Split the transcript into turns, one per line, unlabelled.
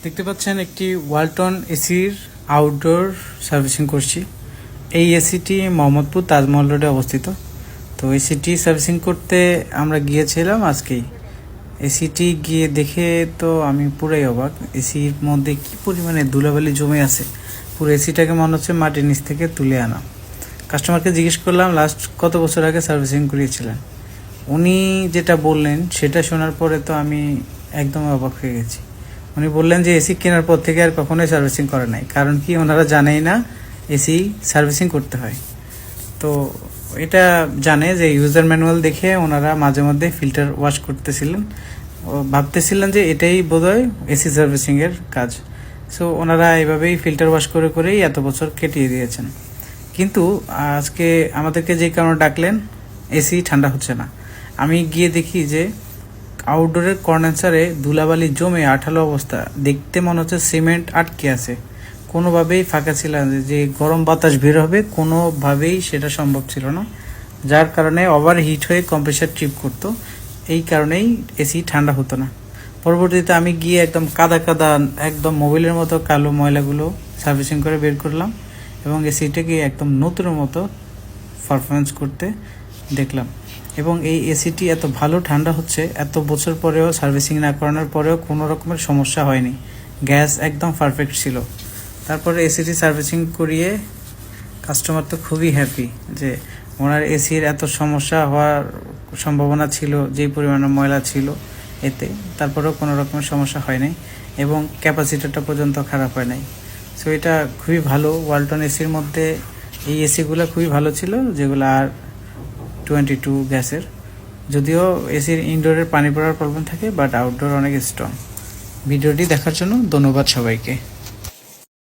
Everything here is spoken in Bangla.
দেখতে পাচ্ছেন একটি ওয়ালটন এসির আউটডোর সার্ভিসিং করছি। এই এসিটি মোহাম্মদপুর তাজমহল রোডে অবস্থিত। তো এসিটি সার্ভিসিং করতে আমরা গিয়েছিলাম আজকেই। এসিটি গিয়ে দেখে তো আমি পুরাই অবাক। এসির মধ্যে কি পরিমাণে ধুলাবালি জমে আছে, পুরো এসিটাকে মনে হচ্ছে মাটির নিচ থেকে তুলে আনা। কাস্টমারকে জিজ্ঞেস করলাম লাস্ট কত বছর আগে সার্ভিসিং করিয়েছিলেন। উনি যেটা বললেন সেটা শোনার পরে তো আমি একদম অবাক হয়ে গেছি। উনি বললেন যে এসি কেনার পর থেকে আর কখনোই সার্ভিসিং করে নাই, কারণ কি ওনারা জানেই না এসি সার্ভিসিং করতে হয়। তো এটা জানে যে ইউজার ম্যানুয়াল দেখে ওনারা মাঝে মধ্যে ফিল্টার ওয়াশ করতেছিলেন, ভাবতেছিলেন যে এটাই বোধহয় এসি সার্ভিসিংয়ের কাজ। সো ওনারা এভাবেই ফিল্টার ওয়াশ করে করেই এত বছর কেটিয়ে দিয়েছেন। কিন্তু আজকে আমাদেরকে যে কারণে ডাকলেন, এসি ঠান্ডা হচ্ছে না। আমি গিয়ে দেখি যে আউটডোরের কর্নেসারে ধুলাবালি জমে আঠালো অবস্থা, দেখতে মনে হচ্ছে সিমেন্ট আটকে আছে। কোনোভাবেই ফাঁকা ছিল না, যে গরম বাতাস বের হবে কোনোভাবেই সেটা সম্ভব ছিল না, যার কারণে ওভার হিট হয়ে কম্প্রেসার ট্রিপ করতো। এই কারণেই এসি ঠান্ডা হতো না। পরবর্তীতে আমি গিয়ে একদম কাদা কাদা একদম মোবাইলের মতো কালো ময়লাগুলো সার্ভিসিং করে বের করলাম এবং এসিটাকে একদম নতুনের মতো পারফরমেন্স করতে দেখলাম। এবং এই এসিটি এত ভালো ঠান্ডা হচ্ছে, এত বছর পরেও সার্ভিসিং না করানোর পরেও কোনো রকমের সমস্যা হয়নি। গ্যাস একদম পারফেক্ট ছিল। তারপরে এসিটি সার্ভিসিং করিয়ে কাস্টমার তো খুবই হ্যাপি যে ওনার এসির এত সমস্যা হওয়ার সম্ভাবনা ছিল, যেই পরিমাণে ময়লা ছিল এতে, তারপরেও কোনো রকমের সমস্যা হয় নাই এবং ক্যাপাসিটারটা পর্যন্ত খারাপ হয় নাই। সো এটা খুবই ভালো। ওয়ালটন এসির মধ্যে এই এসিগুলো খুবই ভালো ছিল, যেগুলো R22 গ্যাসের। যদিও এসির ইনডোরের পানি পড়ার প্রবলেম থাকে, বাট আউটডোর অনেক স্ট্রং। ভিডিওটি দেখার জন্য ধন্যবাদ সবাইকে।